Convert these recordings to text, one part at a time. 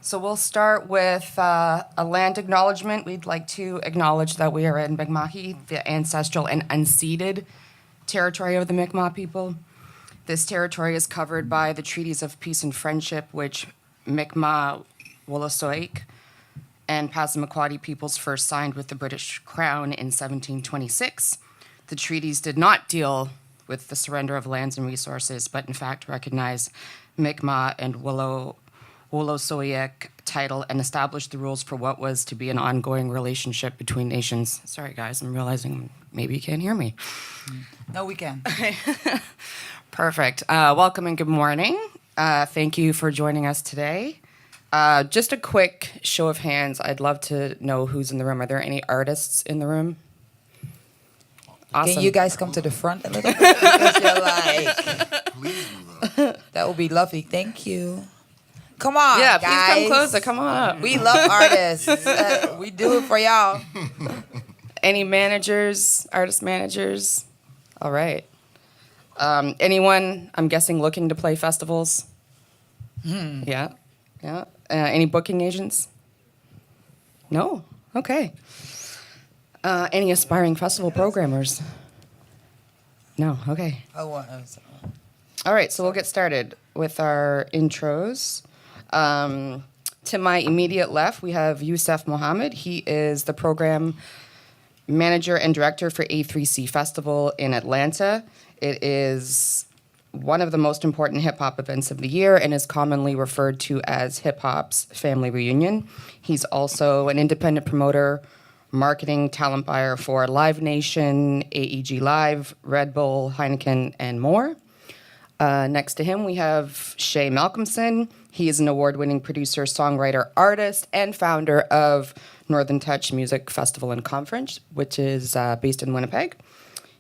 So we'll start with a land acknowledgement. We'd like to acknowledge that we are in Mi'kmahi, the ancestral and unceded territory of the Mi'kmaq people. This territory is covered by the treaties of peace and friendship, which Mi'kmaq, Wolastoqiyik, and Passamaquoddy peoples first signed with the British Crown in 1726. The treaties did not deal with the surrender of lands and resources, but in fact recognize Mi'kmaq and Wolastoqiyik title and established the rules for what was to be an ongoing relationship between nations. Sorry, guys, I'm realizing maybe you can't hear me. No, we can. Perfect. Welcome and good morning. Thank you for joining us today. Just a quick show of hands. I'd love to know who's in the room. Are there any artists in the room? Awesome. Can you guys come to the front a little bit? Because you're like, Please do. that would be lovely. Thank you. Come on, Yeah, guys. please come closer. Come on up. We love artists. We do it for y'all. Any managers, artist managers? All right. Anyone, I'm guessing, looking to play festivals? Yeah. Any booking agents? No? Okay. Any aspiring festival programmers? No? Okay. Oh, what? All right, so we'll get started with our intros. To my immediate left, we have Yusuf Mohammed. He is the program manager and director for A2C Festival in Atlanta. It is one of the most important hip-hop events of the year and is commonly referred to as hip-hop's family reunion. He's also an independent promoter, marketing talent buyer for Live Nation, AEG Live, Red Bull, Heineken, and more. Next to him, we have Shea Malcolmson. He is an award-winning producer, songwriter, artist, and founder of Northern Touch Music Festival and Conference, which is based in Winnipeg.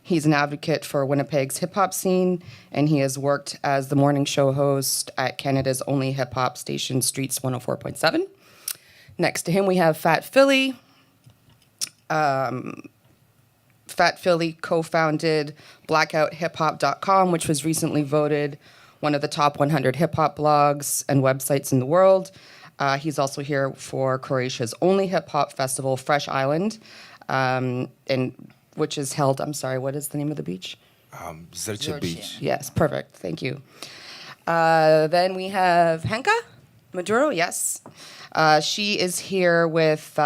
He's an advocate for Winnipeg's hip-hop scene, and he has worked as the morning show host at Canada's only hip-hop station, Streets 104.7. Next to him, we have Phat Phillie. Phat Phillie co-founded blackouthiphop.com, which was recently voted one of the top 100 hip-hop blogs and websites in the world. He's also here for Croatia's only hip-hop festival, Fresh Island, which is held, I'm sorry, what is the name of the beach? Zrče Beach. Yes, perfect. Thank you. Then we have Henca, Maduro, yes. She is here with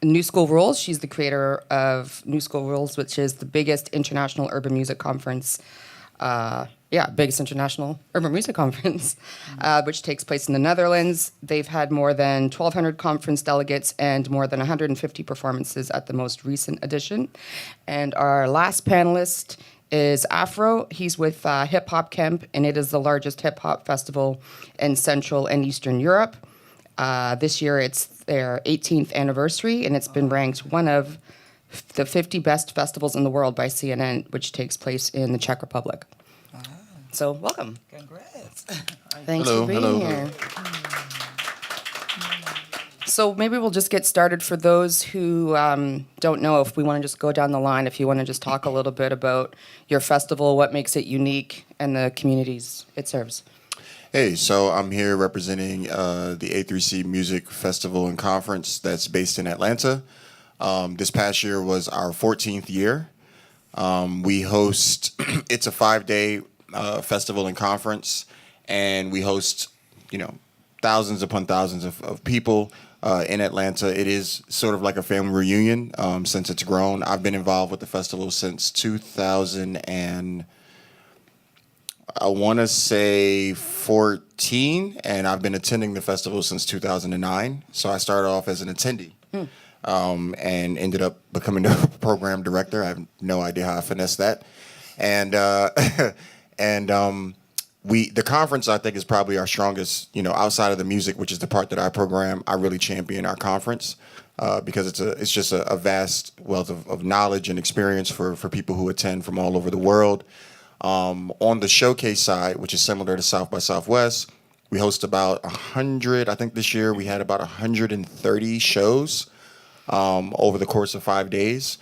New School Rules. She's the creator of New School Rules, which is the biggest international urban music conference. Biggest international urban music conference, which takes place in the Netherlands. They've had more than 1,200 conference delegates and more than 150 performances at the most recent edition. And our last panelist is Affro. He's with Hip Hop Kemp, and it is the largest hip hop festival in Central and Eastern Europe. This year, it's their 18th anniversary, and it's been ranked one of the 50 best festivals in the world by CNN, which takes place in the Czech Republic. So, welcome. Congrats. Thanks Hello, for being hello. here. So maybe we'll just get started. For those who don't know, if we want to just go down the line, if you want to just talk a little bit about your festival, what makes it unique, and the communities it serves. Hey, so I'm here representing the A2C Music Festival and Conference that's based in Atlanta. This past year was our 14th year. We host, it's a 5-day festival and conference, and we host, thousands upon thousands of people in Atlanta. It is sort of like a family reunion since it's grown. I've been involved with the festival since 2014, and I've been attending the festival since 2009. So I started off as an attendee and ended up becoming the program director. I have no idea how I finessed that. And the conference, I think, is probably our strongest, outside of the music, which is the part that I program. I really champion our conference because it's just a vast wealth of knowledge and experience for people who attend from all over the world. On the showcase side, which is similar to South by Southwest, we host about 100. I think this year we had about 130 shows over the course of 5 days.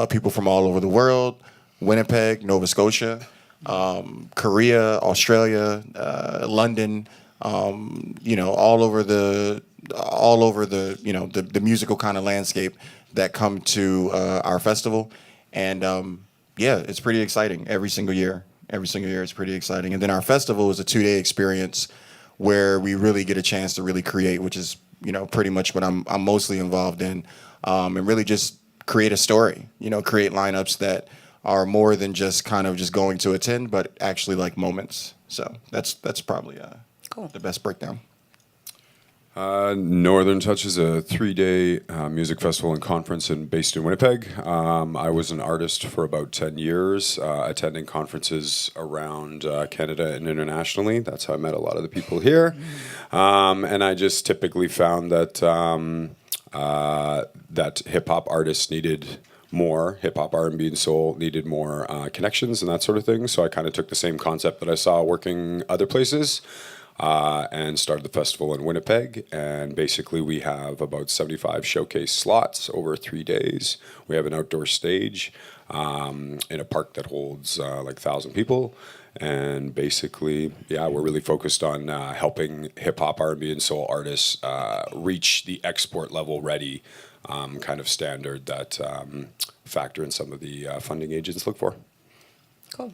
People from all over the world, Winnipeg, Nova Scotia, Korea, Australia, London, all over the the musical kind of landscape that come to our festival. And it's pretty exciting every single year. Every single year it's pretty exciting. And then our festival is a 2-day experience where we really get a chance to really create, which is pretty much what I'm mostly involved in, and really just create a story. Create lineups that are more than just kind of just going to attend, but actually like moments. So that's probably cool. The best breakdown. Northern Touch is a 3-day music festival and conference based in Winnipeg. I was an artist for about 10 years, attending conferences around Canada and internationally. That's how I met a lot of the people here. And I just typically found that that hip-hop artists needed more, hip-hop, R&B, and soul needed more connections and that sort of thing. So I kind of took the same concept that I saw working other places, and started the festival in Winnipeg. And basically we have about 75 showcase slots over 3 days. We have an outdoor stage in a park that holds like 1,000 people. And basically, we're really focused on helping hip-hop, R&B, and soul artists reach the export level ready kind of standard that factor in some of the funding agents look for. Cool.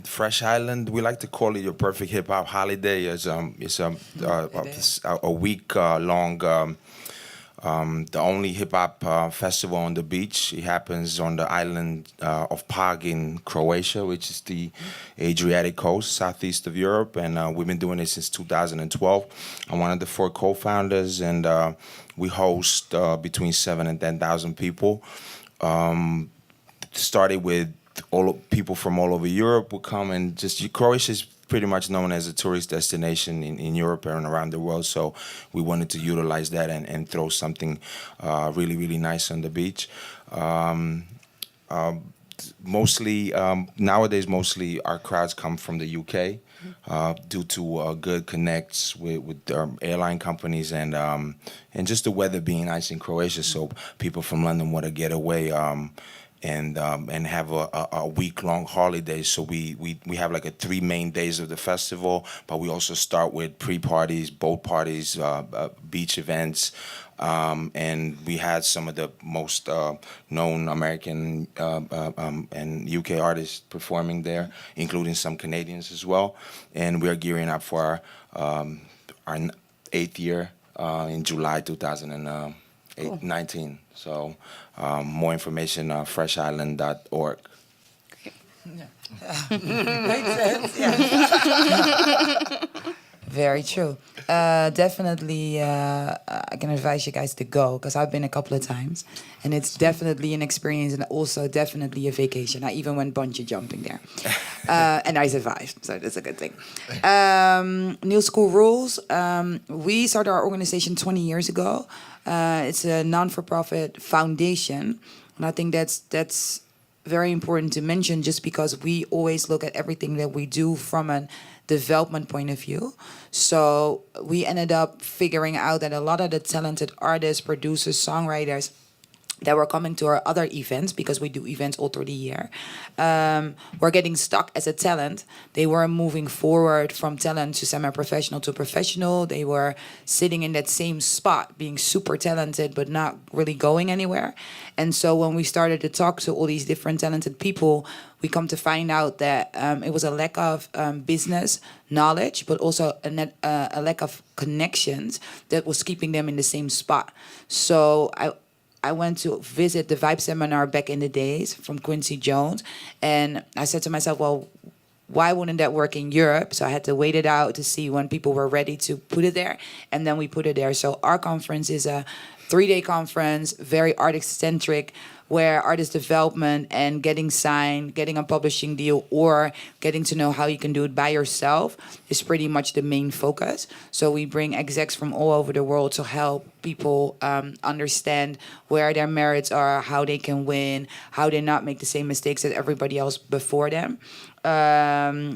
Fresh Island, we like to call it your perfect hip hop holiday. It's a week long. The only hip hop festival on the beach. It happens on the island of Pag in Croatia, which is the Adriatic coast, southeast of Europe, and we've been doing it since 2012. I'm one of the 4 co-founders, and we host between 7,000 and 10,000 people. Started with people from all over Europe will come, and Croatia is pretty much known as a tourist destination in Europe and around the world. So we wanted to utilize that and throw something really, really nice on the beach. Nowadays, mostly our crowds come from the UK due to good connects with airline companies and just the weather being nice in Croatia. So people from London want to get away. And have a week-long holiday. So we have like 3 main days of the festival, but we also start with pre-parties, boat parties, beach events, and we had some of the most known American and UK artists performing there, including some Canadians as well. And we are gearing up for our 8th year in July 2019. So more information on freshisland.org. Makes sense. Yeah. Very true. Definitely, I can advise you guys to go because I've been a couple of times, and it's definitely an experience and also definitely a vacation. I even went bungee jumping there, and I survived, so that's a good thing. New School Rules. We started our organization 20 years ago. It's a non-for-profit foundation, and I think that's very important to mention just because we always look at everything that we do from a development point of view. So we ended up figuring out that a lot of the talented artists, producers, songwriters that were coming to our other events, because we do events all through the year, were getting stuck as a talent. They were moving forward from talent to semi-professional to professional. They were sitting in that same spot, being super talented, but not really going anywhere. And so when we started to talk to all these different talented people, we come to find out that it was a lack of business knowledge, but also a lack of connections that was keeping them in the same spot. So I went to visit the Vibe seminar back in the days from Quincy Jones, and I said to myself, well, why wouldn't that work in Europe? So I had to wait it out to see when people were ready to put it there, and then we put it there. So our conference is a 3-day conference, very artist-centric, where artist development and getting signed, getting a publishing deal, or getting to know how you can do it by yourself is pretty much the main focus. So we bring execs from all over the world to help people understand where their merits are, how they can win, how they not make the same mistakes that everybody else before them.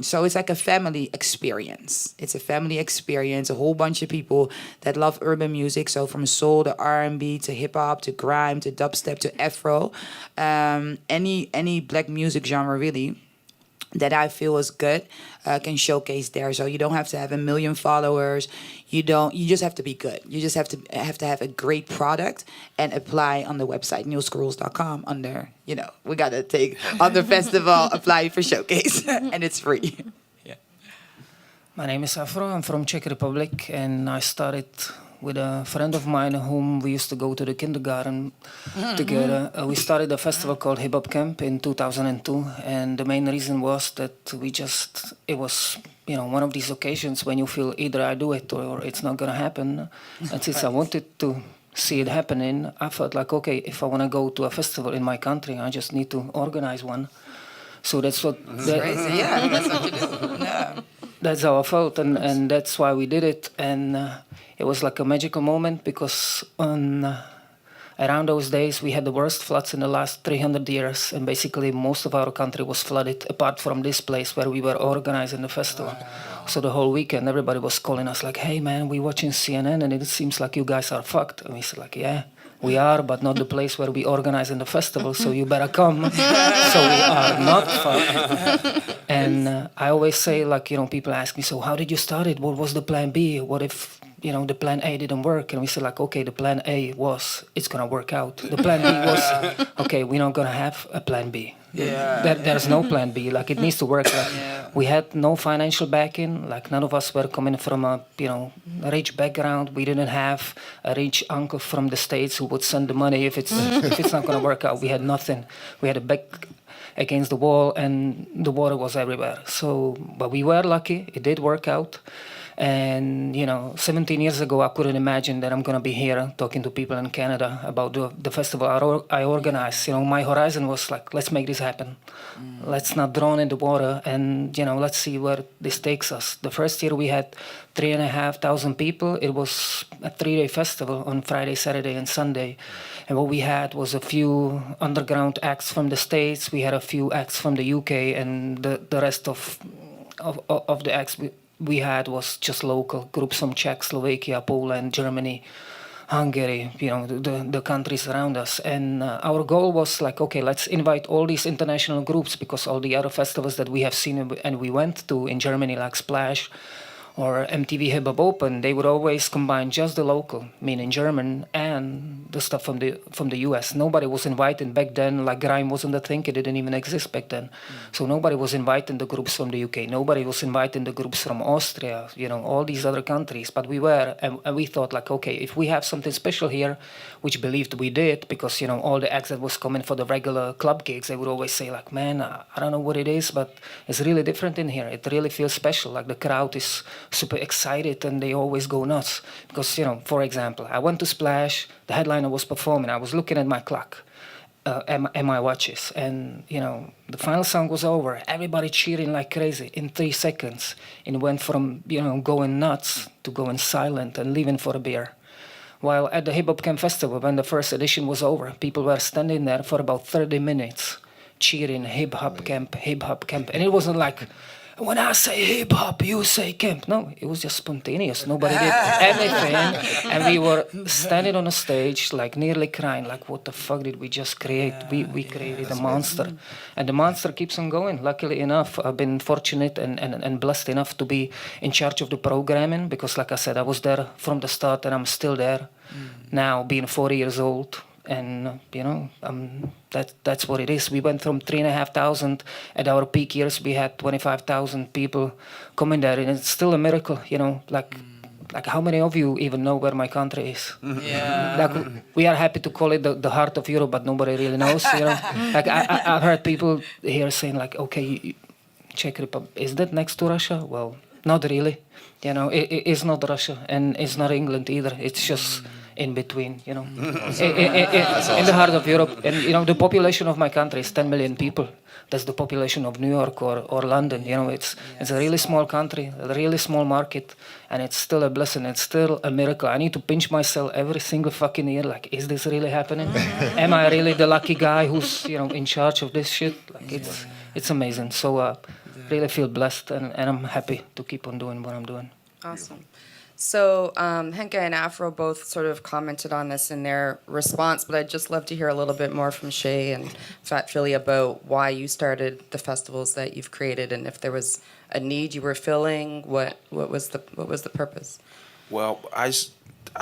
So it's like a family experience. It's a family experience, a whole bunch of people that love urban music. So from soul to R&B to hip hop to grime to dubstep to Affro, any black music genre really. that I feel is good can showcase there. So you don't have to have a million followers. You just have to be good. You just have to have a great product and apply on the website newschools.com under, we got to take on the festival, apply for showcase and it's free. Yeah. My name is Affro. I'm from Czech Republic and I started with a friend of mine whom we used to go to the kindergarten together. We started a festival called Hip Hop Kemp in 2002, and the main reason was that it was one of these occasions when you feel either I do it or it's not going to happen. And since I wanted to see it happening, I felt like, okay, if I want to go to a festival in my country, I just need to organize one. So that's what... Crazy, yeah, that's what you do. Yeah. That's how I felt, and that's why we did it. And it was like a magical moment because around those days we had the worst floods in the last 300 years, and basically most of our country was flooded, apart from this place where we were organizing the festival. Wow. So the whole weekend everybody was calling us like, "Hey man, we're watching CNN and it seems like you guys are fucked." And we said like, "Yeah, we are, but not the place where we organize in the festival, so you better come." So we are not fucked. And I always say, like, people ask me, so how did you start it? What was the plan B? What if, the plan A didn't work? And we say, like, okay, the plan A was, it's going to work out. The plan B was, okay, we're not going to have a plan B. Yeah. There's no plan B. Like, it needs to work. Like, we had no financial backing. Like, none of us were coming from a, rich background. We didn't have a rich uncle from the States who would send the money if it's not going to work out. We had nothing. We had a back against the wall, and the water was everywhere. So, but we were lucky. It did work out. And, 17 years ago, I couldn't imagine that I'm going to be here talking to people in Canada about the festival I organized. My horizon was like, let's make this happen. Let's not drown in the water and, let's see where this takes us. The first year we had 3,500 people. It was a 3-day festival on Friday, Saturday, and Sunday. And what we had was a few underground acts from the States. We had a few acts from the UK, and the rest of the acts we had was just local groups from Czech, Slovakia, Poland, Germany, Hungary, the countries around us. And our goal was like, okay, let's invite all these international groups, because all the other festivals that we have seen and we went to in Germany, like Splash or MTV Hip Hop Open, they would always combine just the local, meaning German, and the stuff from the US. Nobody was invited back then. Like grime wasn't a thing; it didn't even exist back then. So nobody was inviting the groups from the UK. Nobody was inviting the groups from Austria. All these other countries. But we were, and we thought like, okay, if we have something special here, which believed we did, because all the acts that was coming for the regular club gigs, they would always say like, man, I don't know what it is, but it's really different in here. It really feels special. Like the crowd is super excited and they always go nuts. Because, for example, I went to Splash, the headliner was performing, I was looking at my clock, at my watches, and, the final song was over, everybody cheering like crazy in 3 seconds. It went from, going nuts to going silent and leaving for a beer. While at the Hip Hop Kemp Festival, when the first edition was over, people were standing there for about 30 minutes cheering Hip Hop Kemp, Hip Hop Kemp. And it wasn't like, when I say hip hop, you say Kemp. No, it was just spontaneous. Nobody did anything. And we were standing on a stage, like nearly crying, like, what the fuck did we just create? We created a monster. And the monster keeps on going. Luckily enough, I've been fortunate and blessed enough to be in charge of the programming, because like I said, I was there from the start and I'm still there now, being 40 years old. And, that's what it is. We went from 3,500. At our peak years, we had 25,000 people coming there. And it's still a miracle, like how many of you even know where my country is? Yeah. Like, we are happy to call it the heart of Europe, but nobody really knows, Like, I've heard people here saying, like, okay, Czech Republic, is that next to Russia? Well, not really. It's not Russia, and it's not England either. It's just in between, in the heart of Europe. And, the population of my country is 10 million people. That's the population of New York or London. It's a really small country, a really small market, and it's still a blessing. It's still a miracle. I need to pinch myself every single fucking year. Like, is this really happening? Am I really the lucky guy who's, in charge of this shit? Like, it's amazing. So, really feel blessed, and I'm happy to keep on doing what I'm doing. Awesome. So Henca and Affro both sort of commented on this in their response, but I'd just love to hear a little bit more from Shea and Phat, Phillie about why you started the festivals that you've created, and if there was a need you were filling, what was the purpose? Well, I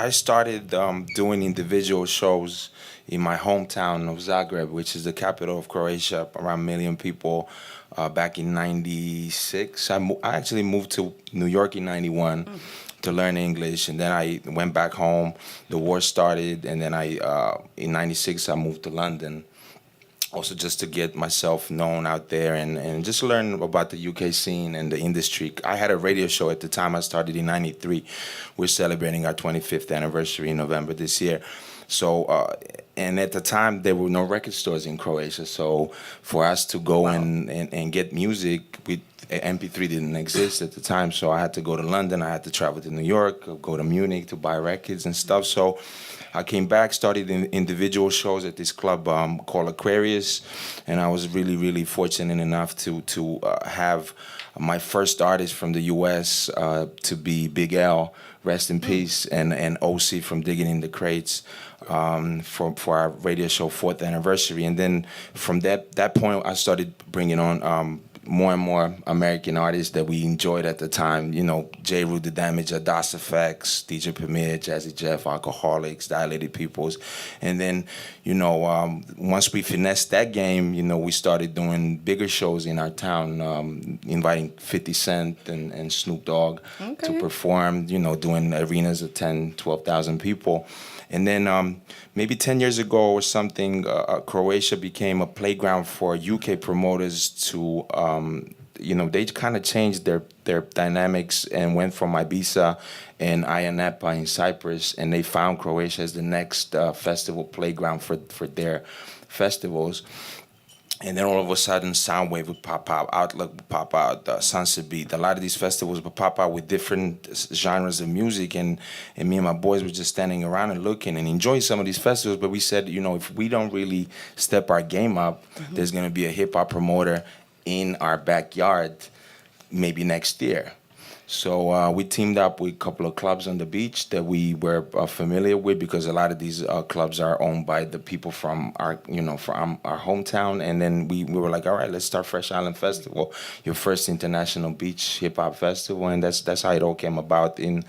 started doing individual shows in my hometown of Zagreb, which is the capital of Croatia, around 1 million people, back in '96. I actually moved to New York in '91 to learn English, and then I went back home. The war started, and then in '96 I moved to London, also just to get myself known out there and just learn about the UK scene and the industry. I had a radio show at the time. I started in '93. We're celebrating our 25th anniversary in November this year. So, and at the time, there were no record stores in Croatia. So for us to go and get music, MP3 didn't exist at the time. So I had to go to London. I had to travel to New York, go to Munich to buy records and stuff. So I came back, started individual shows at this club called Aquarius, and I was really, really fortunate enough to have my first artist from the U.S. To be Big L, rest in peace, and OC from Digging in the Crates for our radio show 4th anniversary. And then from that point, I started bringing on more and more American artists that we enjoyed at the time. You know, J. Rue the Damager, Das Effects, DJ Premier, Jazzy Jeff, Alcoholics, Dilated Peoples. And then, you know, once we finessed that game, you know, we started doing bigger shows in our town, inviting 50 Cent and Snoop Dogg to perform, you know, doing arenas of 10, 12,000 people. And then maybe 10 years ago or something, Croatia became a playground for UK promoters to, you know, they kind of changed their dynamics and went from Ibiza and Ionepa in Cyprus, and they found Croatia as the next festival playground for their festivals. And then all of a sudden, Soundwave would pop out, Outlook would pop out, Sunset Beat. A lot of these festivals would pop out with different genres of music, and me and my boys were just standing around and looking and enjoying some of these festivals. But we said, you know, if we don't really step our game up, there's going to be a hip-hop promoter in our backyard maybe next year. So we teamed up with a couple of clubs on the beach that we were familiar with, because a lot of these clubs are owned by the people from our, you know, from our hometown. And then we were like, all right, let's start Fresh Island Festival, your first international beach hip hop festival, and that's how it all came about in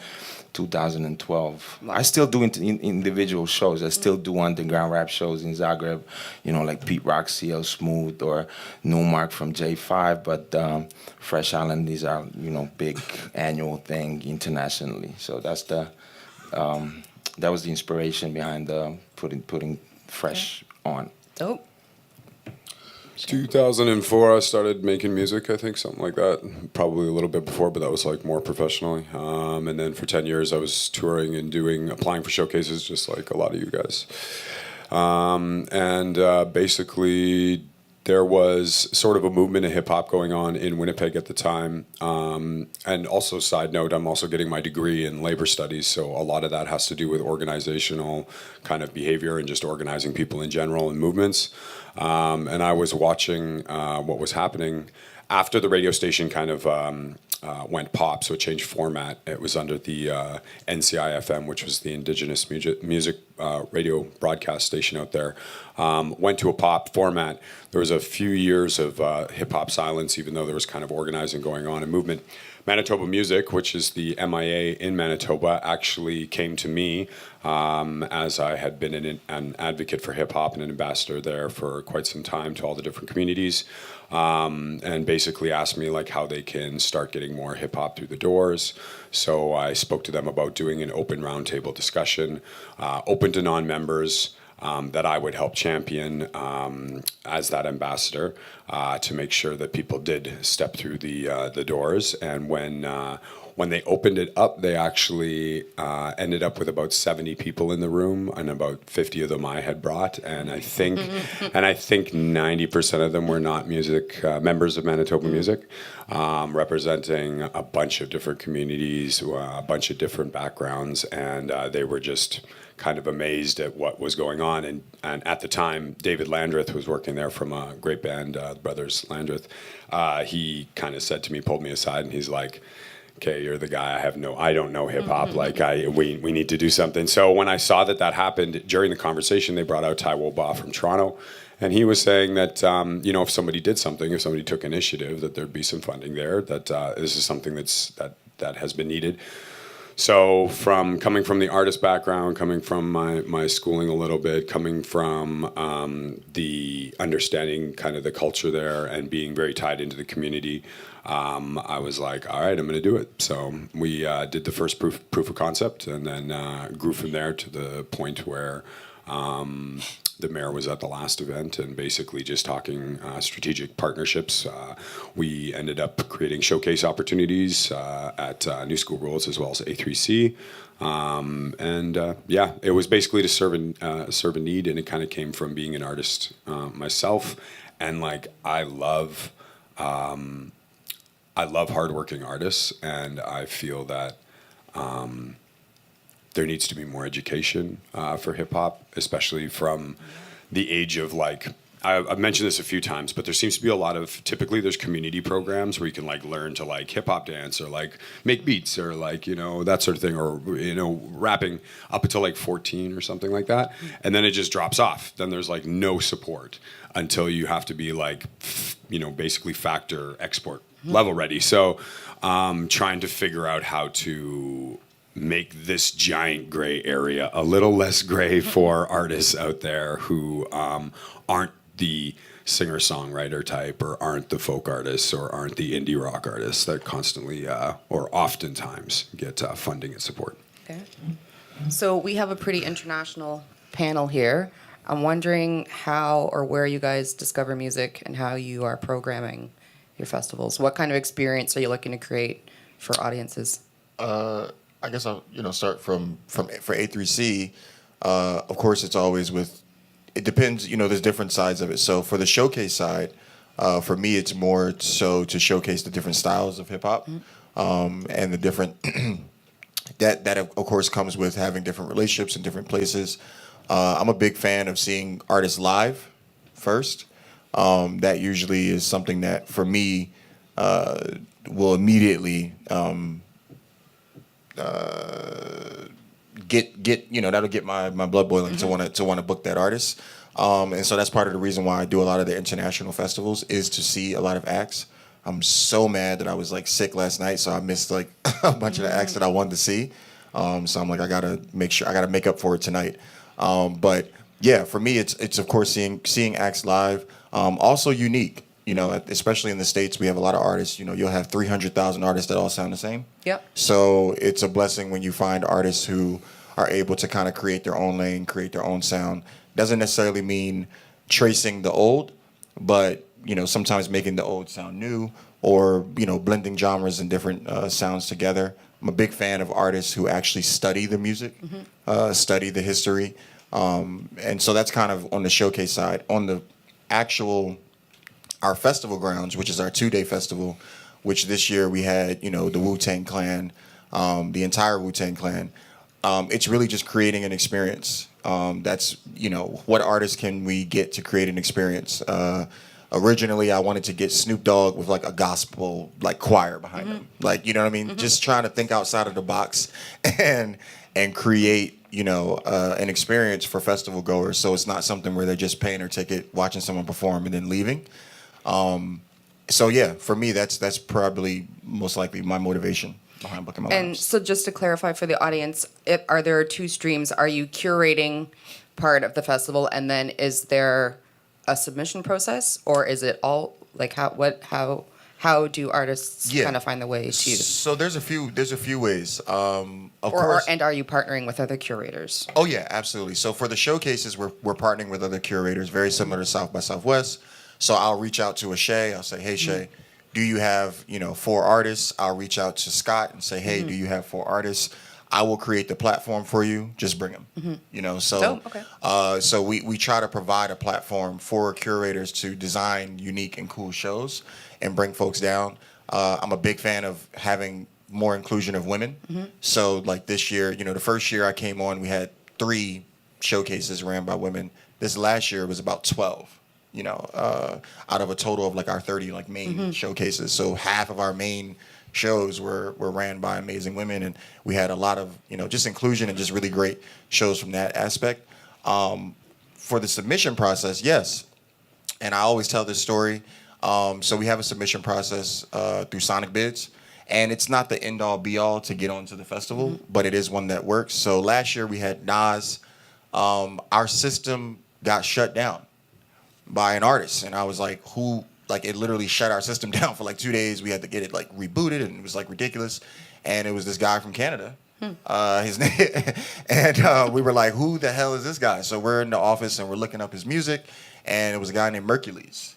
2012. I still do individual shows. I still do underground rap shows in Zagreb, you know, like Pete Rock, CL Smooth, or Newmark from J5. But Fresh Island, these are, you know, big annual thing internationally. So that's that was the inspiration behind putting Fresh on. Dope. 2004, I started making music, I think, something like that. Probably a little bit before, but that was like more professionally. And then for 10 years, I was touring and applying for showcases, just like a lot of you guys. Basically, there was sort of a movement of hip-hop going on in Winnipeg at the time. And also, side note, I'm also getting my degree in labor studies, so a lot of that has to do with organizational kind of behavior and just organizing people in general and movements. And I was watching what was happening after the radio station kind of went pop, so it changed format. It was under the NCIFM, which was the Indigenous Music radio broadcast station out there. Went to a pop format. There was a few years of hip-hop silence, even though there was kind of organizing going on and movement. Manitoba Music, which is the MIA in Manitoba, actually came to me as I had been an advocate for hip-hop and an ambassador there for quite some time to all the different communities, and basically asked me like how they can start getting more hip-hop through the doors. So I spoke to them about doing an open roundtable discussion, open to non-members, that I would help champion as that ambassador to make sure that people did step through the doors. And when they opened it up, they actually ended up with about 70 people in the room, and about 50 of them I had brought. And I think 90% of them were not music members of Manitoba Music, representing a bunch of different communities, a bunch of different backgrounds, and they were just kind of amazed at what was going on. And at the time, David Landreth was working there from a great band, Brothers Landreth. He kind of said to me, pulled me aside, and he's like, okay, you're the guy. I don't know hip hop. Like we need to do something. So when I saw that happened during the conversation, they brought out Ty Woba from Toronto, and he was saying that if somebody did something, if somebody took initiative, that there'd be some funding there. That this is something that has been needed. So coming from the artist background, coming from my schooling a little bit, coming from the understanding kind of the culture there and being very tied into the community, I was like, all right, I'm going to do it. So we did the first proof of concept, and then grew from there to the point where the mayor was at the last event and basically just talking strategic partnerships. We ended up creating showcase opportunities at New School Rules as well as A2C. It was basically to serve a need, and it kind of came from being an artist myself. And like, I love hardworking artists, and I feel that there needs to be more education for hip hop, especially from the age of like, I've mentioned this a few times, but there seems to be a lot of, typically there's community programs where you can like learn to like hip hop dance or like make beats or like, that sort of thing, or, rapping up until like 14 or something like that. And then it just drops off. Then there's like no support until you have to be like, basically factor export level ready. So trying to figure out how to make this giant gray area a little less gray for artists out there who aren't the singer-songwriter type, or aren't the folk artists, or aren't the indie rock artists that constantly or oftentimes get funding and support. Okay. So we have a pretty international panel here. I'm wondering how or where you guys discover music and how you are programming your festivals. What kind of experience are you looking to create for audiences? I guess I'll start for A3C. Of course, it's always with. It depends. There's different sides of it. So for the showcase side, for me, it's more so to showcase the different styles of hip hop, and the different that of course comes with having different relationships in different places. I'm a big fan of seeing artists live first. That usually is something that for me will immediately. That'll get my blood boiling to want to book that artist, and so that's part of the reason why I do a lot of the international festivals, is to see a lot of acts. I'm so mad that I was like sick last night, so I missed like a bunch of the acts that I wanted to see. So I'm like, I gotta make up for it tonight. But yeah, for me, it's of course seeing acts live. Also unique. Especially in the States, we have a lot of artists. You'll have 300,000 artists that all sound the same. Yep. So it's a blessing when you find artists who are able to kind of create their own lane, create their own sound. Doesn't necessarily mean tracing the old, but sometimes making the old sound new, or blending genres and different sounds together. I'm a big fan of artists who actually study the music, study the history, and so that's kind of on the showcase side. On the our festival grounds, which is our 2-day festival, which this year we had, the Wu-Tang Clan, the entire Wu-Tang Clan. It's really just creating an experience. That's, what artists can we get to create an experience? Originally, I wanted to get Snoop Dogg with like a gospel like choir behind him. Like, you know what I mean? Just trying to think outside of the box and create, an experience for festival goers. So it's not something where they're just paying their ticket, watching someone perform, and then leaving. So yeah, for me, that's probably most likely my motivation behind booking my And labs. so just to clarify for the audience, are there 2 streams? Are you curating part of the festival, and then is there a submission process, or is it all like how do artists kind of find the way to? So there's a few ways. Of course. And are you partnering with other curators? Oh yeah, absolutely. So for the showcases, we're partnering with other curators, very similar to South by Southwest. So I'll reach out to a Shea. I'll say, hey, Shea, do you have 4 artists? I'll reach out to Scott and say, hey, do you have 4 artists? I will create the platform for you. Just bring them. So okay. So we try to provide a platform for curators to design unique and cool shows and bring folks down. I'm a big fan of having more inclusion of women. So like this year, the first year I came on, we had 3 showcases ran by women. This last year it was about 12. Out of a total of like our 30 like main showcases. So half of our main shows were ran by amazing women, and we had a lot of, just inclusion and just really great shows from that aspect. For the submission process, yes, and I always tell this story. So we have a submission process through Sonic Bids, and it's not the end all be all to get onto the festival, but it is one that works. So last year we had Nas. Our system got shut down by an artist, and I was like, who? Like, it literally shut our system down for like 2 days. We had to get it like rebooted, and it was like ridiculous. And it was this guy from Canada, his name, and we were like, who the hell is this guy? So we're in the office and we're looking up his music, and it was a guy named Mercules.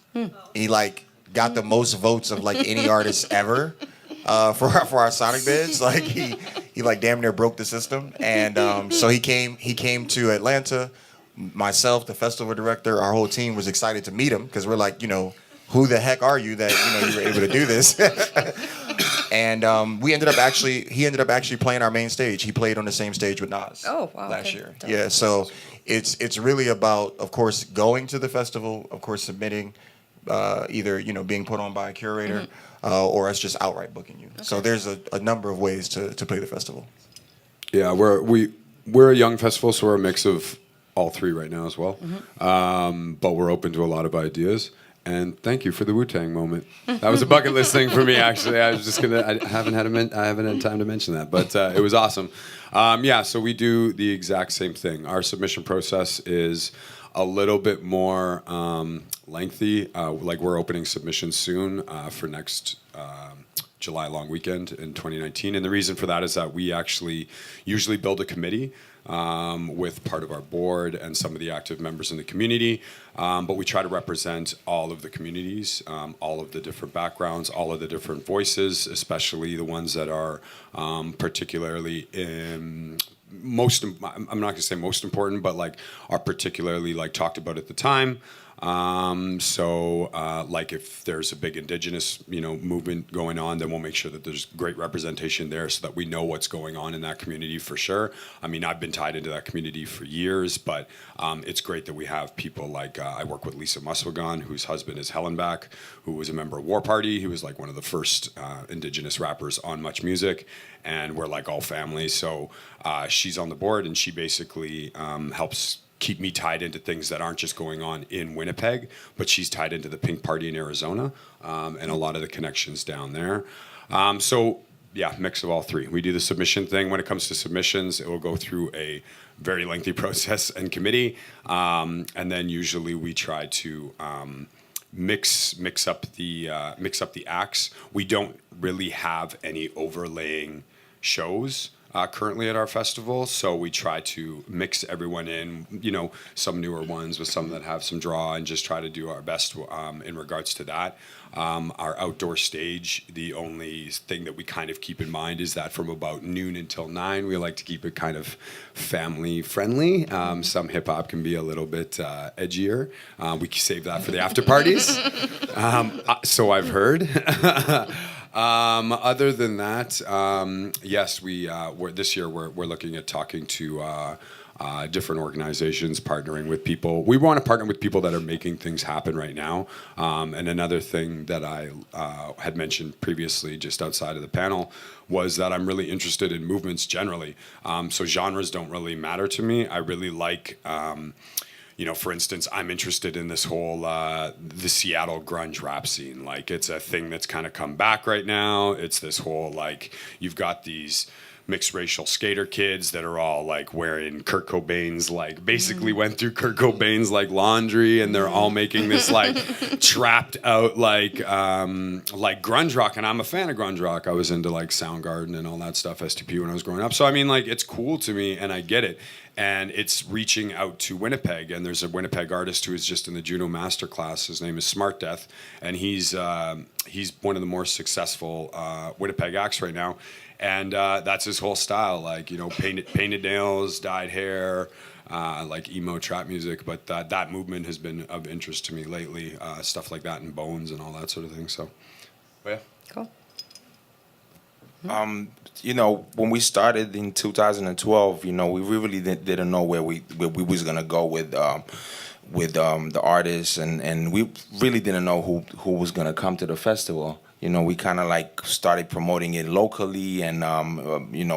He like got the most votes of like any artist ever for our Sonic Bids. Like he like damn near broke the system, and so he came to Atlanta. Myself, the festival director, our whole team was excited to meet him because we're like, who the heck are you that you were able to do this? And he ended up actually playing our main stage. He played on the same stage with Nas. Oh, wow, last okay. year. Yeah, so it's really about, of course, going to the festival, of course, submitting, either being put on by a curator, or us just outright booking you. Okay. So there's a number of ways to play the festival. Yeah, we're a young festival, so we're a mix of all three right now as well. But we're open to a lot of ideas. And thank you for the Wu-Tang moment. That was a bucket list thing for me, actually. I haven't had time to mention that, but it was awesome. So we do the exact same thing. Our submission process is a little bit more lengthy. Like, we're opening submissions soon for next July long weekend in 2019. And the reason for that is that we actually usually build a committee with part of our board and some of the active members in the community. But we try to represent all of the communities, all of the different backgrounds, all of the different voices, especially the ones that are particularly I'm not going to say most important, but like are particularly like talked about at the time. Like if there's a big indigenous, movement going on, then we'll make sure that there's great representation there so that we know what's going on in that community for sure. I mean, I've been tied into that community for years, but it's great that we have people like, I work with Lisa Muswagon, whose husband is Hellenbach, who was a member of War Party. He was like one of the first indigenous rappers on Much Music, and we're like all family. So she's on the board, and she basically helps keep me tied into things that aren't just going on in Winnipeg, but she's tied into the Pink Party in Arizona and a lot of the connections down there. Mix of all three. We do the submission thing. When it comes to submissions, it will go through a very lengthy process and committee, and then usually we try to mix up the acts. We don't really have any overlaying shows currently at our festival, so we try to mix everyone in, some newer ones with some that have some draw, and just try to do our best in regards to that. Our outdoor stage, the only thing that we kind of keep in mind is that from about noon until 9, we like to keep it kind of family friendly. Some hip hop can be a little bit edgier. We can save that for the after parties. So I've heard. Other than that, yes, we're this year we're looking at talking to different organizations, partnering with people. We want to partner with people that are making things happen right now. And another thing that I had mentioned previously, just outside of the panel, was that I'm really interested in movements generally. So genres don't really matter to me. I really like. For instance, I'm interested in this whole the Seattle grunge rap scene. Like, it's a thing that's kind of come back right now. It's this whole, like, you've got these mixed racial skater kids that are all like wearing Kurt Cobain's, like, basically went through Kurt Cobain's like laundry, and they're all making this like trapped out like grunge rock. And I'm a fan of grunge rock. I was into like Soundgarden and all that stuff, STP, when I was growing up. So I mean, like, it's cool to me, and I get it. And it's reaching out to Winnipeg, and there's a Winnipeg artist who is just in the Juno Masterclass. His name is Smart Death, and he's one of the more successful Winnipeg acts right now. And that's his whole style, like, painted nails, dyed hair, like emo trap music. But that movement has been of interest to me lately, stuff like that, and Bones and all that sort of thing. So, yeah. Cool. When we started in 2012, we really didn't know where we was gonna go with the artists, and we really didn't know who was gonna come to the festival. we kind of like started promoting it locally and,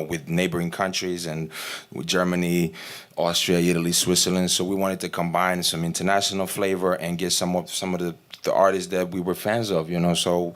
with neighboring countries and with Germany, Austria, Italy, Switzerland. So we wanted to combine some international flavor and get some of the artists that we were fans of, So,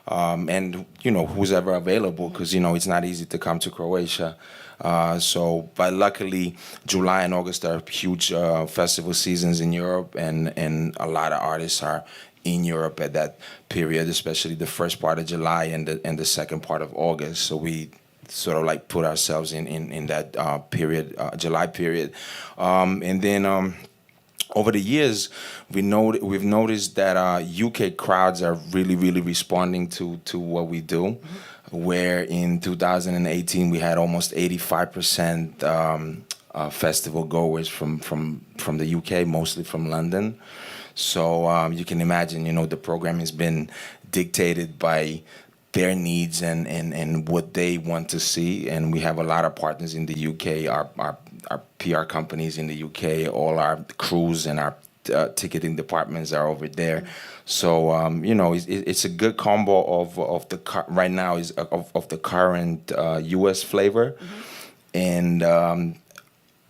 and, who's ever available because, it's not easy to come to Croatia. But luckily, July and August are huge festival seasons in Europe, and a lot of artists are in Europe at that period, especially the first part of July and the second part of August. So we sort of like put ourselves in that period, July period, and then. Over the years, we've noticed that UK crowds are really, really responding to what we do. Where in 2018 we had almost 85% festival goers from the UK, mostly from London. So you can imagine, the program has been dictated by their needs and what they want to see. And we have a lot of partners in the UK, our PR companies in the UK, all our crews and our ticketing departments are over there. So, it's a good combo of the right now is of the current US flavor. And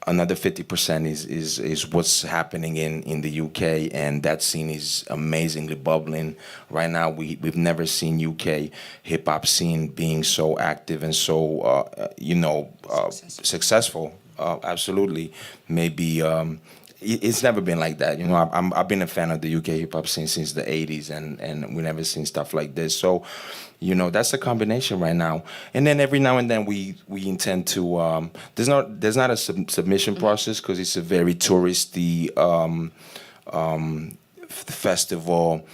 another 50% is what's happening in the UK, and that scene is amazingly bubbling. Right now, we've never seen UK hip hop scene being so active and so successful. Absolutely, maybe. It's never been like that. I've been a fan of the UK hip hop scene since the '80s, and we never seen stuff like this. So, that's a combination right now. And then every now and then we intend to. There's not a submission process because it's a very touristy festival.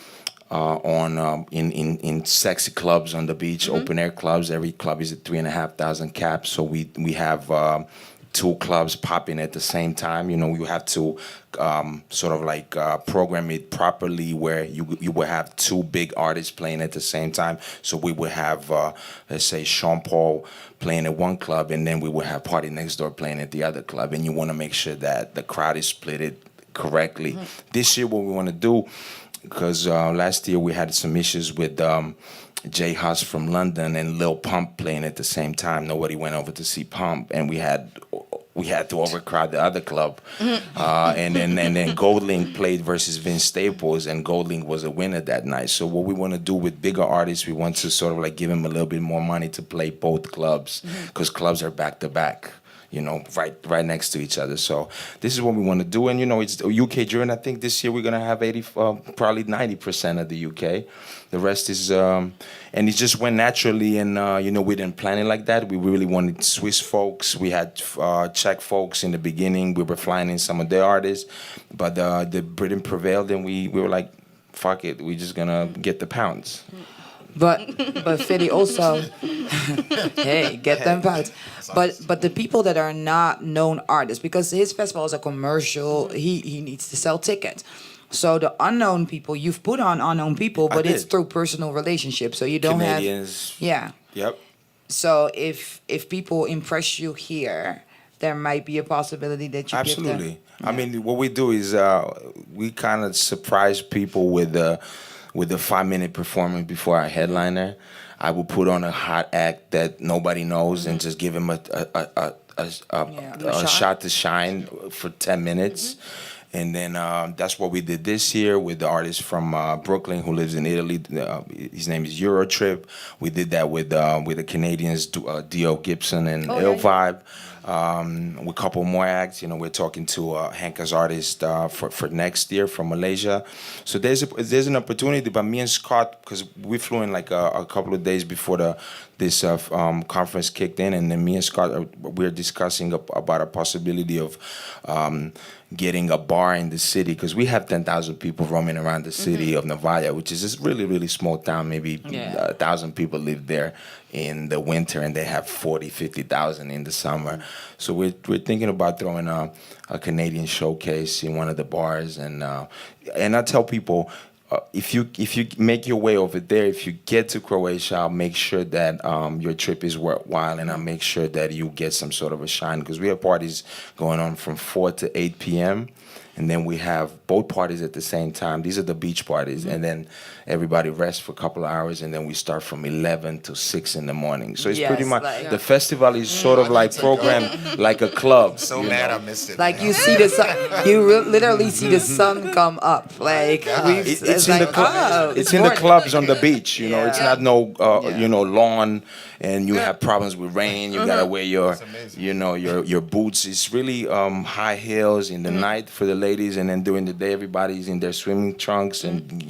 In sexy clubs on the beach, open air clubs. Every club is at 3,500 caps. So we have 2 clubs popping at the same time. You have to sort of like program it properly where you will have 2 big artists playing at the same time. So we will have, let's say, Sean Paul playing at one club, and then we will have Party Next Door playing at the other club. And you want to make sure that the crowd is split correctly. This year, what we want to do, because last year we had some issues with J Hus from London and Lil Pump playing at the same time. Nobody went over to see Pump, and we had to overcrowd the other club. And then Goldlink played versus Vince Staples, and Goldlink was a winner that night. So what we want to do with bigger artists, we want to sort of like give them a little bit more money to play both clubs, because clubs are back to back. Right next to each other. So this is what we want to do. And, it's a UK journey. I think this year we're going to have probably 90% of the UK. The rest is, and it just went naturally. And, we didn't plan it like that. We really wanted Swiss folks. We had Czech folks in the beginning. We were flying in some of their artists. But the Britain prevailed, and we were like, fuck it. We're just going to get the pounds. But Phillie also, hey, get them pounds. But the people that are not known artists, because his festival is a commercial, he needs to sell tickets. So the unknown people, you've put on unknown people, but it's through personal relationships. So you don't Canadians. Yeah. Yep. So if people impress you here, there might be a possibility that you Absolutely. Give them. Yeah. I mean, what we do is we kind of surprise people with a 5-minute performance before our headliner. I will put on a hot act that nobody knows and just give him a shot to shine for 10 minutes. And then that's what we did this year with the artist from Brooklyn who lives in Italy. His name is Eurotrip. We did that with the Canadians, Dio Gibson and Ill Vibe. With a couple more acts, we're talking to Henca's artist for next year from Malaysia. So there's an opportunity. But me and Scott, because we flew in like a couple of days before this conference kicked in, and then me and Scott we're discussing about a possibility of getting a bar in the city, because we have 10,000 people roaming around the city of Novaya, which is this really, really small town. Maybe 1,000 people live there in the winter, and they have 50,000 in the summer. So we're thinking about throwing a Canadian showcase in one of the bars, and I tell people, if you make your way over there, if you get to Croatia, I'll make sure that your trip is worthwhile, and I'll make sure that you get some sort of a shine, because we have parties going on from 4 to 8 p.m. and then we have both parties at the same time. These are the beach parties, and then everybody rests for a couple of hours, and then we start from 11 to 6 in the morning. So it's Yes, pretty much like- the festival is sort of like programmed like a club. So you mad know? I missed it. Like you see the sun, literally see the sun come up. Like It's in the it's in the clubs on the beach. You know, it's Yeah. not no lawn, and you have problems with rain. You gotta wear your your boots. It's really high heels in the night for the ladies, and then during the day everybody's in their swimming trunks and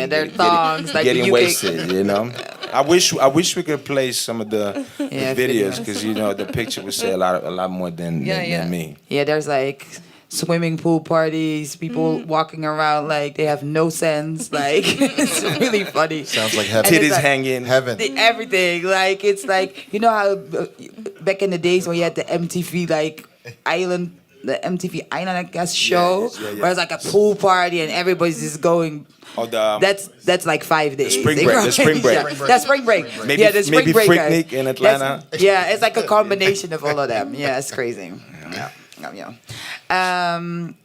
their thongs, like getting the UK. wasted. You know, I wish we could play some of the videos because the picture would say a lot more than me. Yeah, there's like swimming pool parties, people walking around like they have no sense. Like it's really funny. Sounds like heaven. And it's Titties like- hanging. Heaven. Everything. Like it's like how back in the days when you had the MTV like island. The MTV Island, I guess, show where it's like a pool party and everybody's just going. Oh, the That's like 5 days. spring break, the spring break. Yeah, that's spring break. Maybe- yeah, the spring maybe break. Freaknik in Atlanta. It's like a combination of all of them. Yeah, it's crazy. Yeah.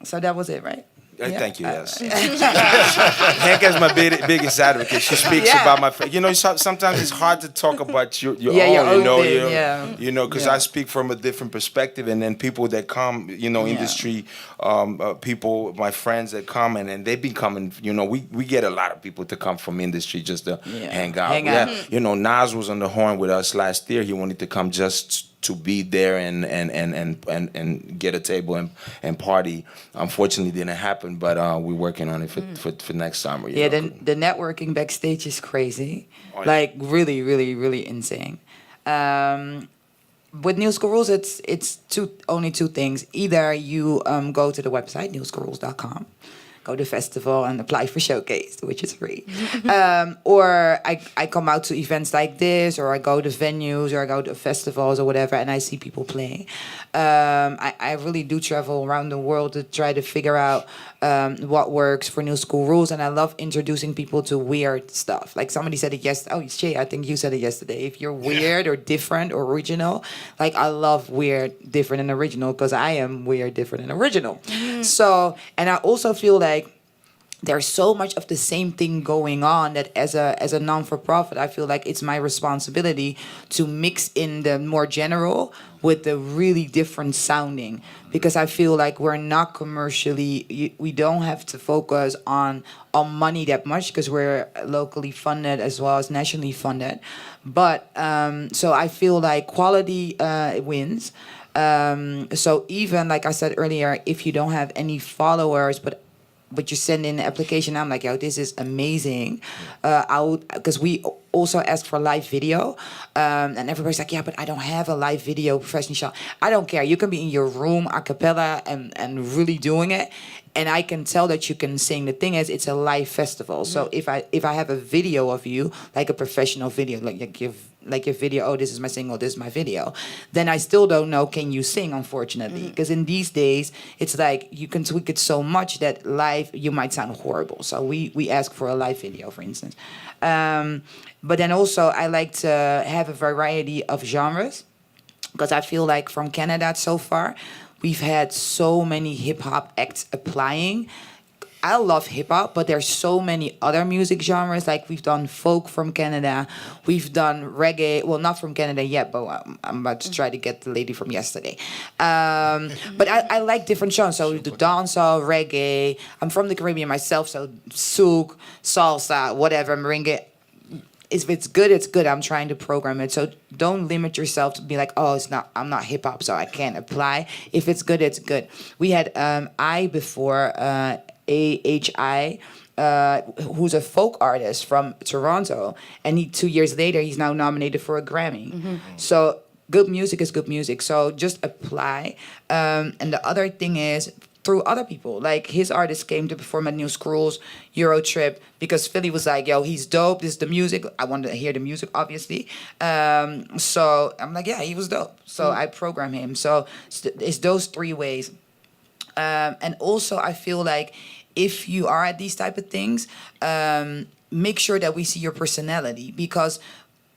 So that was it, right? Yeah. Thank you. Yes. Henca is my biggest advocate. She speaks about my. Sometimes it's hard to talk about your Yeah, own. your own you thing, know, because I speak from a different perspective, and then people that come, industry people, my friends that come, and then they be coming. We get a lot of people to come from industry just to hang out. Hang out. Nas was on the horn with us last year. He wanted to come just to be there and get a table and party. Unfortunately, didn't happen, but we're working on it for next summer. Yeah, the networking backstage is crazy. Oh, yeah. Like really, really, really insane. With New School Rules, it's only two things. Either you go to the website, newschoolrules.com, go to festival and apply for showcase, which is free. Or I come out to events like this, or I go to venues, or I go to festivals or whatever, and I see people playing. I really do travel around the world to try to figure out what works for New School Rules, and I love introducing people to weird stuff. Like somebody said it yesterday. Oh, Shea, I think you said it yesterday. If you're weird or different or original, like I love weird, different, and original because I am weird, different, and original. So, and I also feel like there's so much of the same thing going on that as a non-for-profit, I feel like it's my responsibility to mix in the more general with the really different sounding, because I feel like we're not commercially, we don't have to focus on money that much because we're locally funded as well as nationally funded. But so I feel like quality wins. So even like I said earlier, if you don't have any followers, but you send in the application, I'm like, yo, this is amazing. Because we also ask for live video, and everybody's like, yeah, but I don't have a live video professional shot. I don't care. You can be in your room a cappella and really doing it, and I can tell that you can sing. The thing is, it's a live festival. So if I have a video of you, like a professional video, like your video, oh, this is my single, this is my video, then I still don't know, can you sing, unfortunately. Because in these days, it's like you can tweak it so much that live, you might sound horrible. So we ask for a live video, for instance. But then also, I like to have a variety of genres, because I feel like from Canada so far, we've had so many hip-hop acts applying. I love hip-hop, but there's so many other music genres. Like we've done folk from Canada. We've done reggae. Well, not from Canada yet, but I'm about to try to get the lady from yesterday. But I like different genres. So we do dancehall, reggae. I'm from the Caribbean myself, so souk, salsa, whatever, merengue. If it's good, it's good. I'm trying to program it. So don't limit yourself to be like, oh, I'm not hip hop, so I can't apply. If it's good, it's good. We had before, AHI, who's a folk artist from Toronto, and 2 years later, he's now nominated for a Grammy. So good music is good music. So just apply. And the other thing is, through other people. Like his artist came to perform at New School Rules Euro Trip because Phillie was like, yo, he's dope. This is the music. I wanted to hear the music, obviously. So I'm like, yeah, he was dope. So I program him. So it's those three ways. And also I feel like if you are at these type of things, make sure that we see your personality, because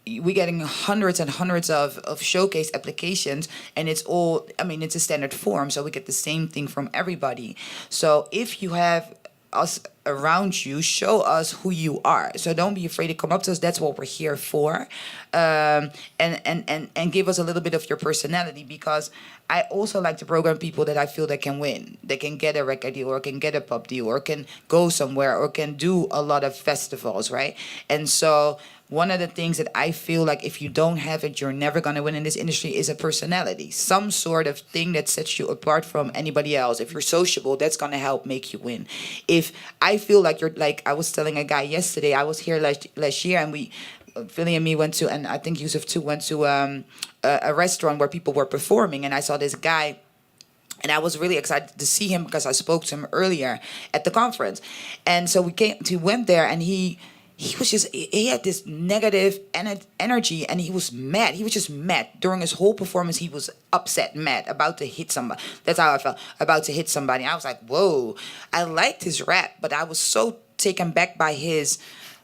we're getting hundreds and hundreds of showcase applications, and it's all, I mean, it's a standard form, so we get the same thing from everybody. So if you have us around you, show us who you are. So don't be afraid to come up to us. That's what we're here for. And give us a little bit of your personality, because I also like to program people that I feel that can win. They can get a record deal, or can get a pub deal, or can go somewhere, or can do a lot of festivals, right? And so one of the things that I feel like if you don't have it, you're never going to win in this industry is a personality. Some sort of thing that sets you apart from anybody else. If you're sociable, that's going to help make you win. If I feel like you're, like I was telling a guy yesterday, I was here last year, and Phillie and me went to, and I think Yusuf too, went to a restaurant where people were performing, and I saw this guy. And I was really excited to see him because I spoke to him earlier at the conference. And so he went there, and he had this negative energy, and he was mad. He was just mad. During his whole performance, he was upset, mad, about to hit somebody. That's how I felt, about to hit somebody. I was like, whoa. I liked his rap, but I was so taken back by his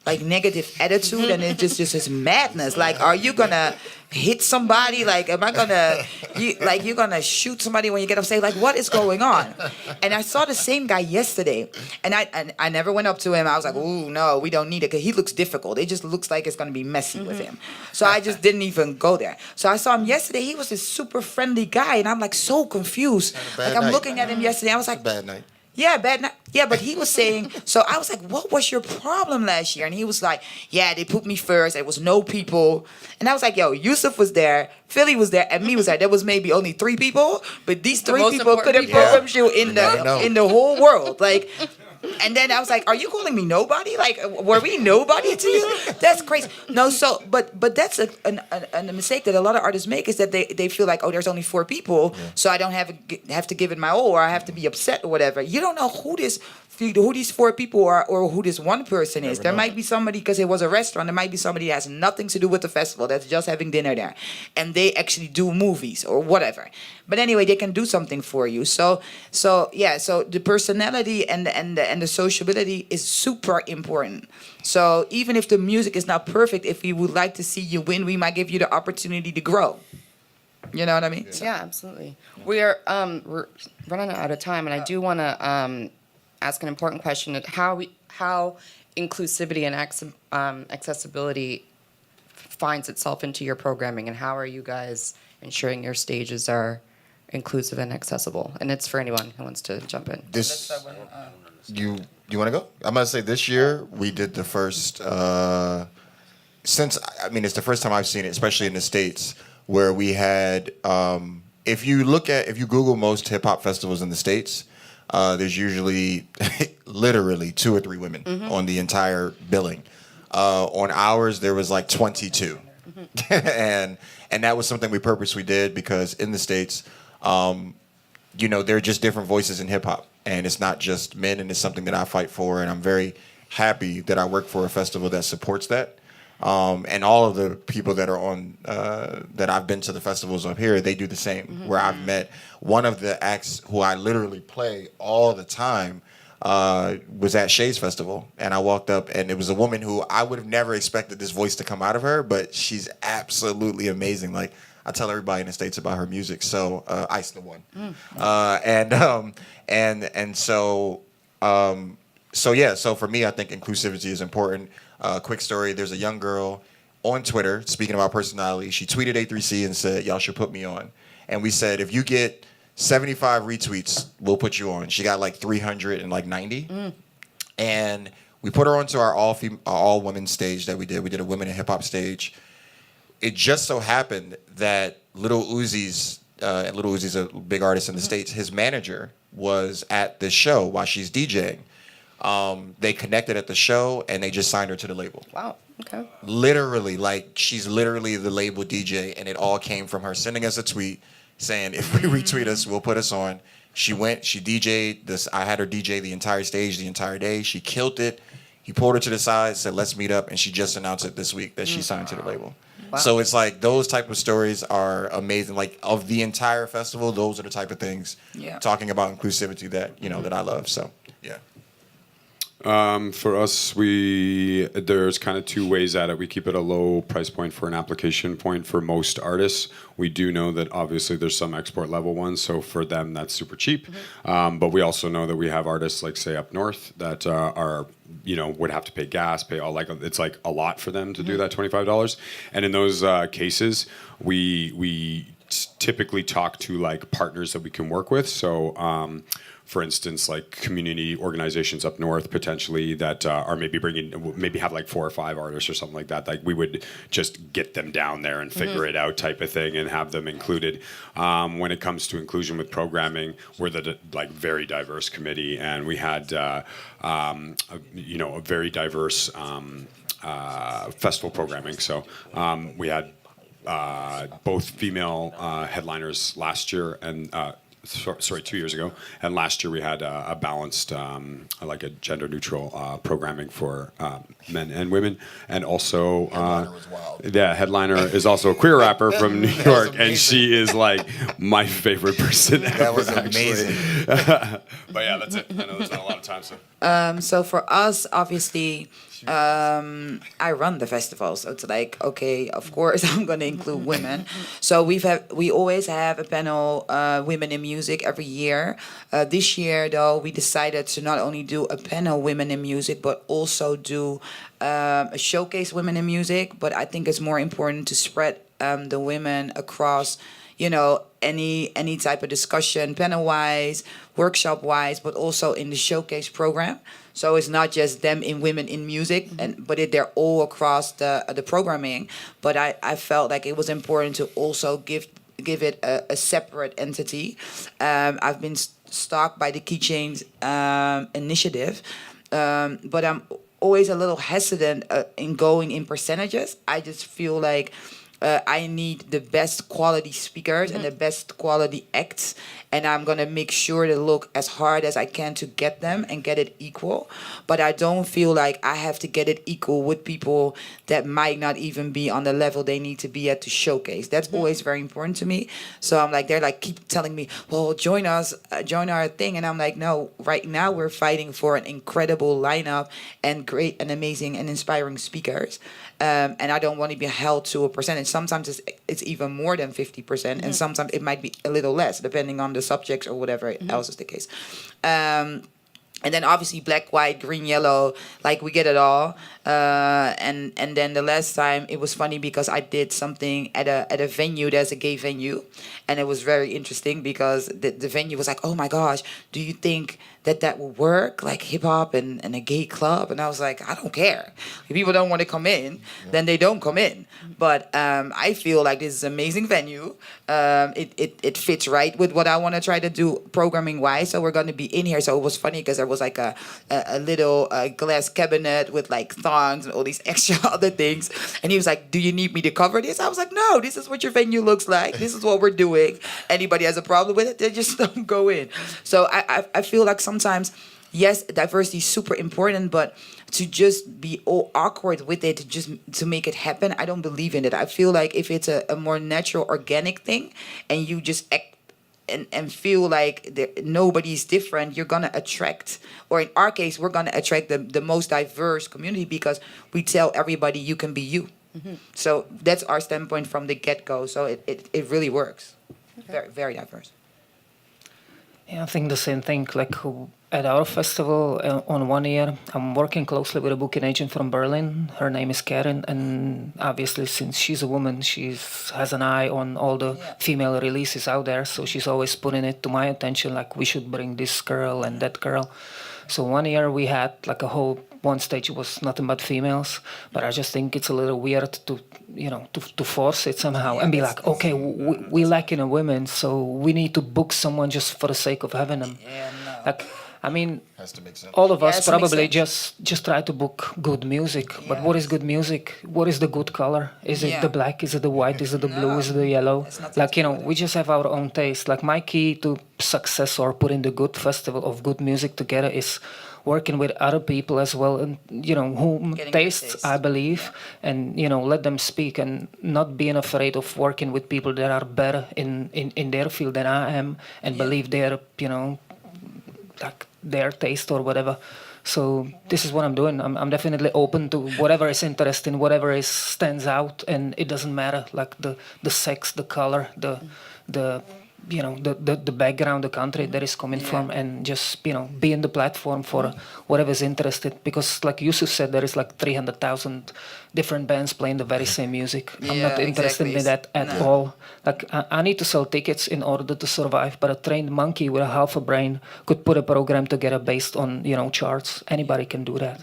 like negative attitude, and it just his madness. Like, are you gonna hit somebody? Like, am I gonna you're gonna shoot somebody when you get upset? Like, what is going on? And I saw the same guy yesterday, and I never went up to him. I was like, ooh, no, we don't need it, because he looks difficult. It just looks like it's gonna be messy with him. So I just didn't even go there. So I saw him yesterday. He was this super friendly guy, and I'm like so confused. Like, I'm looking at him yesterday. I was like, Bad night. yeah, bad night. Yeah, but he was saying, so I was like, what was your problem last year? And he was like, yeah, they put me first. There was no people. And I was like, yo, Yusuf was there, Phillie was there, and me was there. There was maybe only 3 people, but these 3 people could have programmed you in the whole world. Like, and then I was like, are you calling me nobody? Like, were we nobody to you? That's crazy. No, so, but that's a mistake that a lot of artists make, is that they feel like, oh, there's only 4 people, so I don't have to give it my all, or I have to be upset or whatever. You don't know who these 4 people are, or who this one person is. There might be somebody, because it was a restaurant, there might be somebody that has nothing to do with the festival, that's just having dinner there, and they actually do movies or whatever. But anyway, they can do something for you. So the personality and the sociability is super important. So even if the music is not perfect, if we would like to see you win, we might give you the opportunity to grow. You know what I mean? Yeah, absolutely. We're running out of time, and I do want to ask an important question: how inclusivity and accessibility finds itself into your programming, and how are you guys ensuring your stages are inclusive and accessible? And it's for anyone who wants to jump in. You want to go? I'm gonna say this year we did the first. It's the first time I've seen it, especially in the States, where we had. If you Google most hip hop festivals in the States, there's usually literally 2 or 3 women on the entire billing. On ours, there was like 22, and that was something we purposely did, because in the States, there are just different voices in hip hop, and it's not just men, and it's something that I fight for, and I'm very happy that I work for a festival that supports that. And all of the people that are on, that I've been to the festivals up here, they do the same. Where I've met one of the acts who I literally play all the time, was at Shea's festival, and I walked up, and it was a woman who I would have never expected this voice to come out of her, but she's absolutely amazing. Like, I tell everybody in the States about her music. So Ice the One, So for me, I think inclusivity is important. Quick story: there's a young girl on Twitter, speaking about personality. She tweeted A3C and said, "Y'all should put me on." And we said, if you get 75 retweets, we'll put you on. She got like 390, and we put her onto our all women stage that we did. We did a women in hip hop stage. It just so happened that Lil Uzi's a big artist in the States. His manager was at the show while she's DJing. They connected at the show, and they just signed her to the label. Wow. Okay. Literally, like, she's literally the label DJ, and it all came from her sending us a tweet saying, if we retweet us, we'll put us on. She went, she DJ'd this. I had her DJ the entire stage the entire day. She killed it. He pulled her to the side, said, let's meet up, and she just announced it this week that she signed to the label. Wow. So it's like, those type of stories are amazing. Like, of the entire festival, those are the type of things talking about inclusivity that, that I love. So, yeah. For us, there's kind of two ways at it. We keep it a low price point for an application point for most artists. We do know that obviously there's some export level ones, so for them that's super cheap. But we also know that we have artists like say up north that are would have to pay gas, pay all it's like a lot for them to do that $25. And in those cases, we typically talk to like partners that we can work with. So. For instance, like community organizations up north potentially that are maybe have like 4 or 5 artists or something like that. Like we would just get them down there and figure it out type of thing and have them included. When it comes to inclusion with programming, we're the like very diverse committee, and we had a very diverse festival programming. So we had both female headliners last year and. 2 years ago, and last year we had a balanced, like a gender-neutral programming for men and women, and also Headliner was wild. Headliner is also a queer rapper from New York, and she is like my favorite person ever. That was actually. amazing. But yeah, that's it. I know there's not a lot of time, so. So for us, obviously, I run the festival, so it's like, okay, of course I'm going to include women. So we always have a panel, women in music, every year. This year, though, we decided to not only do a panel, women in music, but also do a showcase women in music. But I think it's more important to spread the women across, any type of discussion, panel-wise, workshop-wise, but also in the showcase program. So it's not just them in women in music, but they're all across the programming. But I felt like it was important to also give it a separate entity. I've been stalked by the Keychains initiative, but I'm always a little hesitant in going in percentages. I just feel like I need the best quality speakers and the best quality acts, and I'm gonna make sure to look as hard as I can to get them and get it equal. But I don't feel like I have to get it equal with people that might not even be on the level they need to be at to showcase. That's always very important to me. So I'm like, they're like keep telling me, well, join us, join our thing, and I'm like, no. Right now we're fighting for an incredible lineup and great and amazing and inspiring speakers. And I don't want to be held to a percentage. Sometimes it's even more than 50%, and sometimes it might be a little less, depending on the subjects or whatever else is the case. And then obviously black, white, green, yellow, like we get it all. And then the last time it was funny because I did something at a venue. There's a gay venue, and it was very interesting because the venue was like, oh my gosh, do you think that will work, like hip hop and a gay club? And I was like, I don't care. If people don't want to come in, then they don't come in. But I feel like this is an amazing venue. It fits right with what I want to try to do programming wise. So we're going to be in here. So it was funny because there was like a little glass cabinet with like thongs and all these extra other things. And he was like, do you need me to cover this? I was like, no, this is what your venue looks like. This is what we're doing. Anybody has a problem with it, they just don't go in. So I feel like sometimes, yes, diversity is super important, but to just be all awkward with it to make it happen, I don't believe in it. I feel like if it's a more natural, organic thing, and you just act and feel like nobody's different, you're gonna attract, or in our case, we're gonna attract the most diverse community because we tell everybody you can be you. So that's our standpoint from the get-go. So it really works. Okay. Very, very diverse. Yeah, I think the same thing. Like at our festival on 1 year, I'm working closely with a booking agent from Berlin. Her name is Karen, and obviously since she's a woman, she has an eye on all the female releases out there. So she's always putting it to my attention, like we should bring this girl and that girl. So 1 year we had like a whole one stage was nothing but females, but I just think it's a little weird to force it somehow and be like, okay, we lacking a women, so we need to book someone just for the sake of having them. Yeah, no. Like, I mean, Has to make sense. all of us to make probably sense. just try to book good music. But what is good music? What is the good color? Is it the black? Is it the white? Is it the blue? Is it the yellow? Like, we just have our own taste. Like, my key to success or putting the good festival of good music together is working with other people as well, and whom tastes I believe, and let them speak, and not being afraid of working with people that are better in their field than I am, and believe their like their taste or whatever. So this is what I'm doing. I'm definitely open to whatever is interesting, whatever is stands out, and it doesn't matter like the sex, the color, the the background, the country that is coming from, and just be in the platform for whatever's interested. Because like Yusuf said, there is like 300,000 different bands playing the very same music. I'm not interested in that at all. Like I need to sell tickets in order to survive, but a trained monkey with a half a brain could put a program together based on charts. Anybody can do that.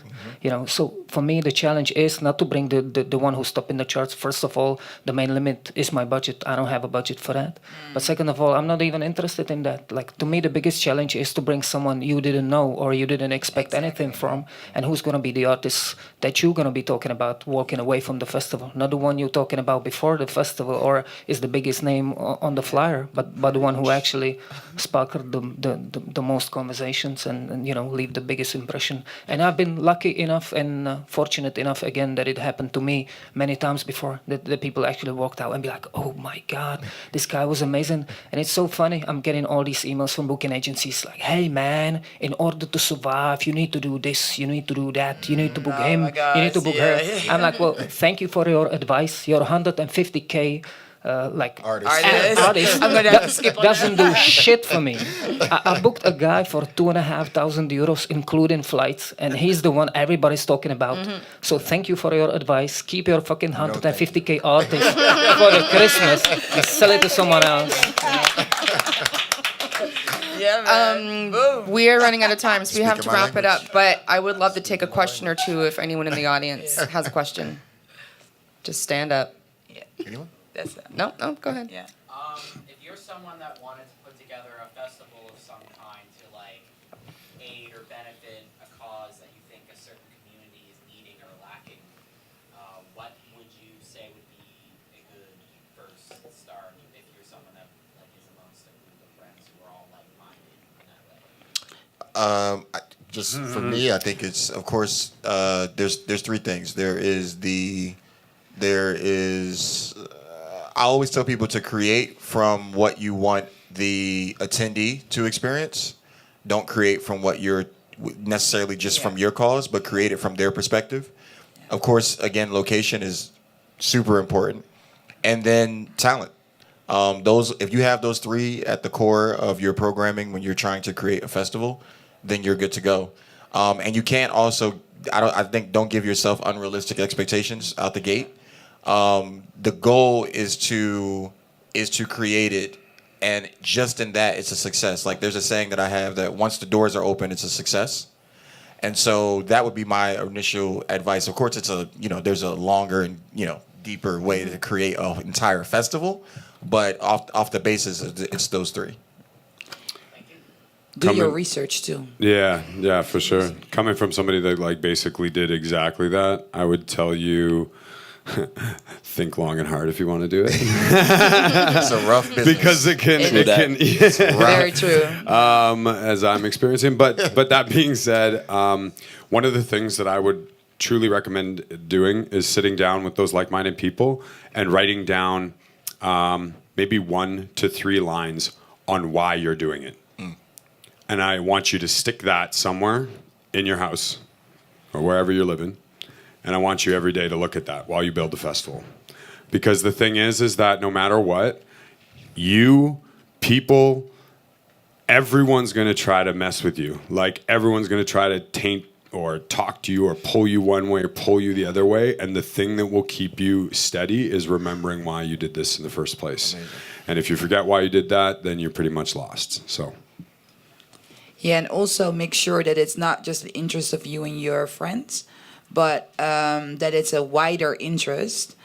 So for me the challenge is not to bring the one who's top in the charts. First of all, the main limit is my budget. I don't have a budget for that. But second of all, I'm not even interested in that. Like to me the biggest challenge is to bring someone you didn't know or you didn't expect anything from, and who's going to be the artist that you're going to be talking about walking away from the festival, not the one you're talking about before the festival or is the biggest name on the flyer, but the one who actually sparked the most conversations and leave the biggest impression. And I've been lucky enough and fortunate enough again that it happened to me many times before, that the people actually walked out and be like, oh my God, this guy was amazing. And it's so funny, I'm getting all these emails from booking agencies like, hey man, in order to survive you need to do this, you need to do that, you need to book him, you need to book her. I'm like, well, thank you for your advice. Your 150K artist I'm gonna have to skip on doesn't do shit for me. I booked a guy for €2,500 including flights, and he's the one everybody's talking about. So thank you for your advice. Keep your fucking 150K artist for the Christmas and sell it to someone else. We are running out of time, so we have to Speaking my wrap it up. But I would love to take a question or two if anyone in the audience has a question. Just stand up. Anyone? No, go ahead. Yeah. If you're someone that wanted to put together a festival of some kind to like aid or benefit a cause that you think a certain community is needing or lacking, what would you say would be a good first start if you're someone that like is amongst a group of friends who are all like-minded in that way? Just for me, I think it's, of course, there's three things. I always tell people to create from what you want the attendee to experience. Don't create from what you're necessarily just from your cause, but create it from their perspective. Of course, again, location is super important. And then talent. If you have those three at the core of your programming when you're trying to create a festival, then you're good to go. And you can't also, don't give yourself unrealistic expectations out the gate. The goal is to create it, and just in that, it's a success. Like there's a saying that I have that once the doors are open, it's a success. And so that would be my initial advice. Of course, there's a longer and deeper way to create an entire festival, but off the basis, it's those three. Do your research too. Yeah, for sure. Coming from somebody that like basically did exactly that, I would tell you, think long and hard if you want to do it. It's a rough business. Because it can Very true. as I'm experiencing. But that being said, one of the things that I would truly recommend doing is sitting down with those like-minded people and writing down maybe 1 to 3 lines on why you're doing it. And I want you to stick that somewhere in your house or wherever you're living. And I want you every day to look at that while you build the festival. Because the thing is that no matter what, everyone's going to try to mess with you. Like everyone's going to try to taint or talk to you or pull you one way or pull you the other way. And the thing that will keep you steady is remembering why you did this in the first place. Amazing. And if you forget why you did that, then you're pretty much lost. So. Yeah, and also make sure that it's not just the interest of you and your friends, but that it's a wider interest.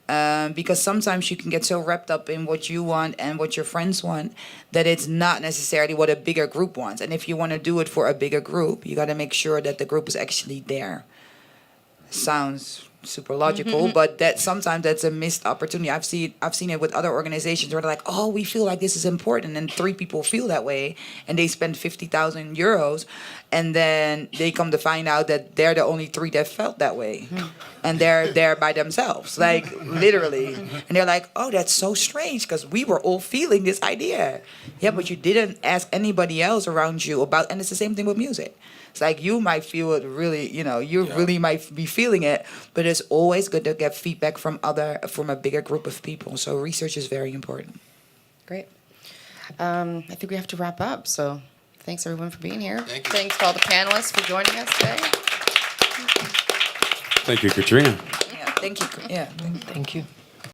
Because sometimes you can get so wrapped up in what you want and what your friends want that it's not necessarily what a bigger group wants. And if you want to do it for a bigger group, you got to make sure that the group is actually there. Sounds super logical, but that sometimes that's a missed opportunity. I've seen it with other organizations where they're like, oh, we feel like this is important, and 3 people feel that way, and they spend 50,000 euros, and then they come to find out that they're the only 3 that felt that way, and they're there by themselves, like literally, and they're like, oh, that's so strange because we were all feeling this idea, yeah, but you didn't ask anybody else around you about, and it's the same thing with music. It's like you might feel it really, really might be feeling it, but it's always good to get feedback from a bigger group of people. So research is very important. Great. I think we have to wrap up. So thanks everyone for being here. Thank you. Thanks to all the panelists for joining us today. Thank you, Katrina. Yeah, thank you. Yeah. Thank you.